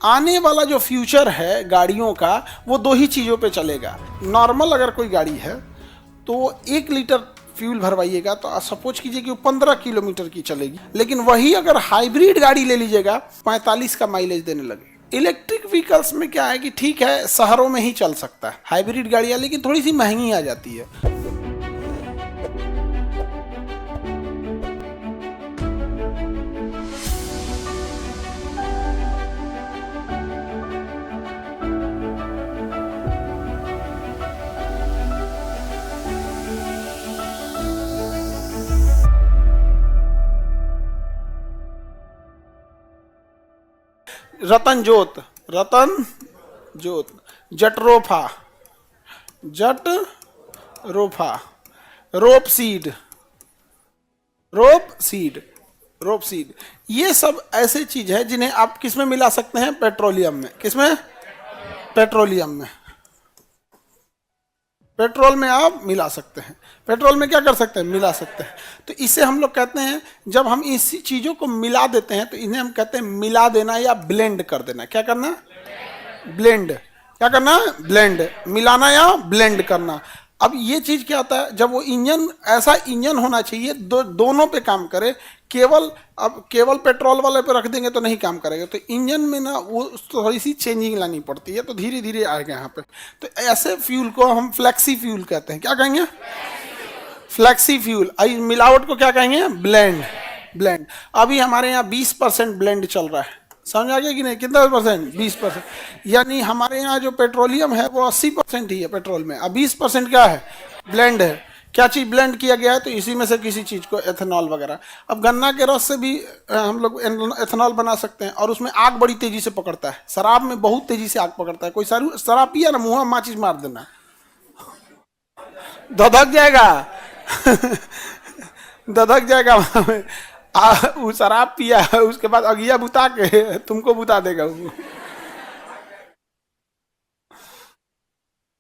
आने वाला जो फ्यूचर है गाड़ियों का वो दो ही चीज़ों पे चलेगा। नॉर्मल अगर कोई गाड़ी है तो 1 लीटर फ्यूल भरवाइएगा तो सपोज कीजिए कि वो 15 किलोमीटर की चलेगी, लेकिन वही अगर हाइब्रिड गाड़ी ले लीजिएगा 45 का माइलेज देने लगे। इलेक्ट्रिक व्हीकल्स में क्या है कि ठीक है शहरों में ही चल सकता है हाइब्रिड गाड़ियाँ, लेकिन थोड़ी सी महंगी आ जाती है। रतन जोत, रतन जोत, जटरोफा, जट रोफा, रोप सीड, रोप सीड, रोप सीड, ये सब ऐसे चीज है जिन्हें आप किस में मिला सकते हैं? पेट्रोलियम में। किसमें? पेट्रोलियम में। पेट्रोल में आप मिला सकते हैं। पेट्रोल में क्या कर सकते हैं? मिला सकते हैं। तो इसे हम लोग कहते हैं, जब हम इस चीजों को मिला देते हैं तो इन्हें हम कहते हैं मिला देना या ब्लेंड कर देना। क्या करना? ब्लेंड। क्या करना? ब्लेंड। मिलाना या ब्लेंड करना। अब ये चीज क्या होता है, जब वो इंजन, ऐसा इंजन होना चाहिए दोनों पे काम करे। केवल पेट्रोल वाले पे रख देंगे तो नहीं काम करेगा, तो इंजन में ना वो थोड़ी सी चेंजिंग लानी पड़ती है, तो धीरे धीरे आएगा यहाँ पे। तो ऐसे फ्यूल को हम फ्लेक्सी फ्यूल कहते हैं। क्या कहेंगे? Flexi fuel. मिलावट को क्या कहेंगे? ब्लेंड। ब्लेंड। अभी हमारे यहाँ 20% ब्लेंड चल रहा है, समझ आ गया कि नहीं? कितना %? 20%। यानी हमारे यहाँ जो पेट्रोलियम है वो 80% ही है पेट्रोल में, अब 20% क्या है? ब्लेंड है। क्या चीज़ ब्लेंड किया गया है? तो इसी में से किसी चीज़ को, एथेनॉल वगैरह। अब गन्ना के रस से भी हम लोग एथेनॉल बना सकते हैं, और उसमें आग बड़ी तेजी से पकड़ता है। शराब में बहुत तेजी से आग पकड़ता है। कोई शराब पिया ना, मुँह में माचिस मार देना, धधक जाएगा। धधक जाएगा वहाँ में। वो शराब पिया है, उसके बाद अगिया बुता के तुमको बुता देगा वो।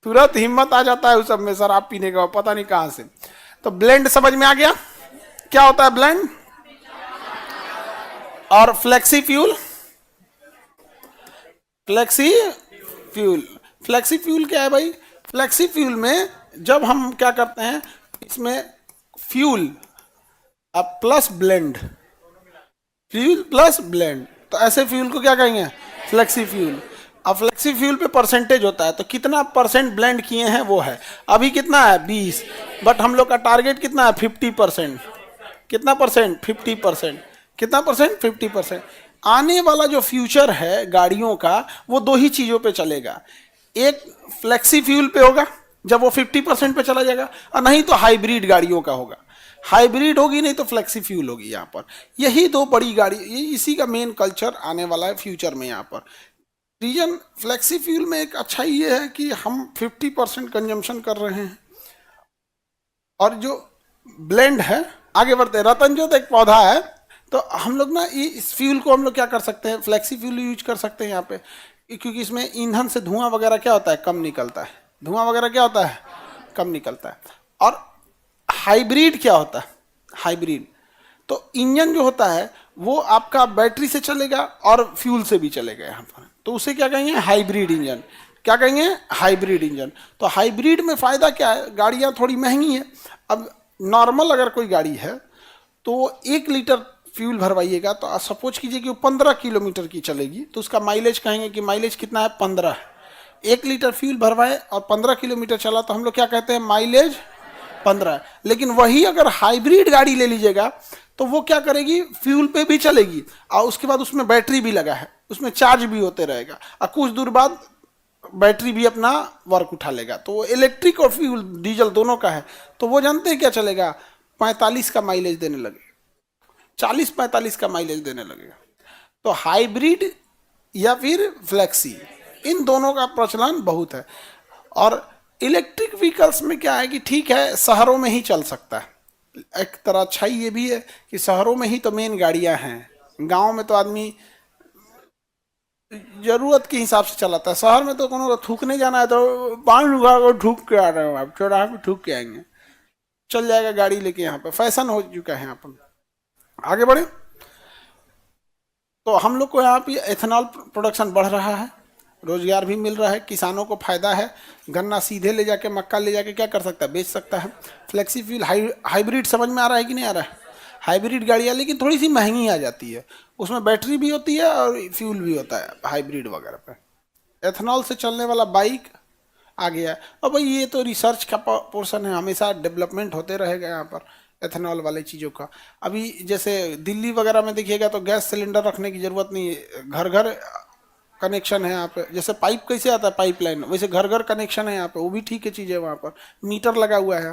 तुरंत हिम्मत आ जाता है उस सब में शराब पीने का, पता नहीं कहां से। तो ब्लेंड समझ में आ गया क्या होता है? ब्लेंड। और flexi fuel, flexi fuel, flexi fuel क्या है भाई? फ्लेक्सी फ्यूल में जब हम क्या करते हैं, इसमें फ्यूल अब plus blend, fuel plus blend, तो ऐसे फ्यूल को क्या कहेंगे? Flexi fuel. अब फ्लेक्सी फ्यूल पे परसेंटेज होता है, तो कितना % ब्लेंड किए हैं वो है। अभी कितना है? 20, बट हम लोग का टारगेट कितना है? 50%। कितना %? 50%। कितना %? 50%। आने वाला जो फ्यूचर है गाड़ियों का वो दो ही चीज़ों पे चलेगा। एक फ्लेक्सी फ्यूल पे होगा जब वो 50% पे चला जाएगा, और नहीं तो हाइब्रिड गाड़ियों का होगा। हाइब्रिड होगी, नहीं तो फ्लेक्सी फ्यूल होगी। यहाँ पर यही दो बड़ी गाड़ी, ये इसी का मेन कल्चर आने वाला है फ्यूचर में। यहाँ पर रीजन फ्लेक्सी फ्यूल में एक अच्छा ये है कि हम 50% कंजम्पशन कर रहे हैं। और जो ब्लेंड है, आगे बढ़ते हैं। रतन जोत एक पौधा है, तो हम लोग ना इस फ्यूल को हम लोग क्या कर सकते हैं? फ्लेक्सी फ्यूल यूज कर सकते हैं यहाँ पे, क्योंकि इसमें ईंधन से धुआं वगैरह क्या होता है? कम निकलता है। धुआं वगैरह क्या होता है? कम निकलता है। और हाइब्रिड क्या होता है? हाइब्रिड तो इंजन जो होता है वो आपका बैटरी से चलेगा और फ्यूल से भी चलेगा यहाँ पर, तो उसे क्या कहेंगे? Hybrid engine. क्या कहेंगे? Hybrid engine. तो हाइब्रिड में फ़ायदा क्या है? गाड़ियाँ थोड़ी महंगी हैं। अब नॉर्मल अगर कोई गाड़ी है तो 1 लीटर फ्यूल भरवाइएगा तो सपोज कीजिए कि वो 15 किलोमीटर की चलेगी, तो उसका माइलेज कहेंगे कि माइलेज कितना है? 15 है। 1 लीटर फ्यूल भरवाए और 15 किलोमीटर चला तो हम लोग क्या कहते हैं? माइलेज 15 है। लेकिन वही अगर हाइब्रिड गाड़ी ले लीजिएगा तो वो क्या करेगी? फ्यूल पे भी चलेगी, और उसके बाद उसमें बैटरी भी लगा है, उसमें चार्ज भी होते रहेगा, और कुछ दूर बाद बैटरी भी अपना वर्क उठा लेगा। तो वो इलेक्ट्रिक और फ्यूल डीजल दोनों का है। तो वो जानते हैं क्या चलेगा? 45 का माइलेज देने लगेगा, 40-45 का माइलेज देने लगेगा। तो हाइब्रिड या फिर फ्लेक्सी, इन दोनों का प्रचलन बहुत है। और इलेक्ट्रिक व्हीकल्स में क्या है कि ठीक है शहरों में ही चल सकता है। एक तरह अच्छाई ये भी है कि शहरों में ही तो मेन गाड़ियां हैं, गांव में तो आदमी जरूरत के हिसाब से चलाता है। शहर में तो कोनो थूकने जाना है तो 5 रुपया को थूक के आ रहे हो आप, चौराहे पे थूक के आएंगे, चल जाएगा गाड़ी लेके। यहाँ पे फैशन हो चुका है। यहाँ पर आगे बढ़े तो हम लोग को यहाँ पे एथेनॉल प्रोडक्शन बढ़ रहा है, रोजगार भी मिल रहा है, किसानों को फायदा है। गन्ना सीधे ले जाके, मक्का ले जाके क्या कर सकता है, बेच सकता है। फ्लेक्सी फ्यूल हाइब्रिड समझ में आ रहा है कि नहीं आ रहा है? हाइब्रिड गाड़ियाँ लेकिन थोड़ी सी महंगी आ जाती है, उसमें बैटरी भी होती है और फ्यूल भी होता है हाइब्रिड वगैरह पे। एथेनॉल से चलने वाला बाइक आ गया। और भाई ये तो रिसर्च का पोर्शन है, हमेशा डेवलपमेंट होते रहेगा यहाँ पर एथेनॉल वाली चीज़ों का। अभी जैसे दिल्ली वगैरह में देखिएगा तो गैस सिलेंडर रखने की ज़रूरत नहीं है, घर घर कनेक्शन है यहाँ पे। जैसे पाइप कैसे आता है पाइपलाइन, वैसे घर घर कनेक्शन है यहाँ पे, वो भी ठीक है चीज़ है। वहाँ पर मीटर लगा हुआ है,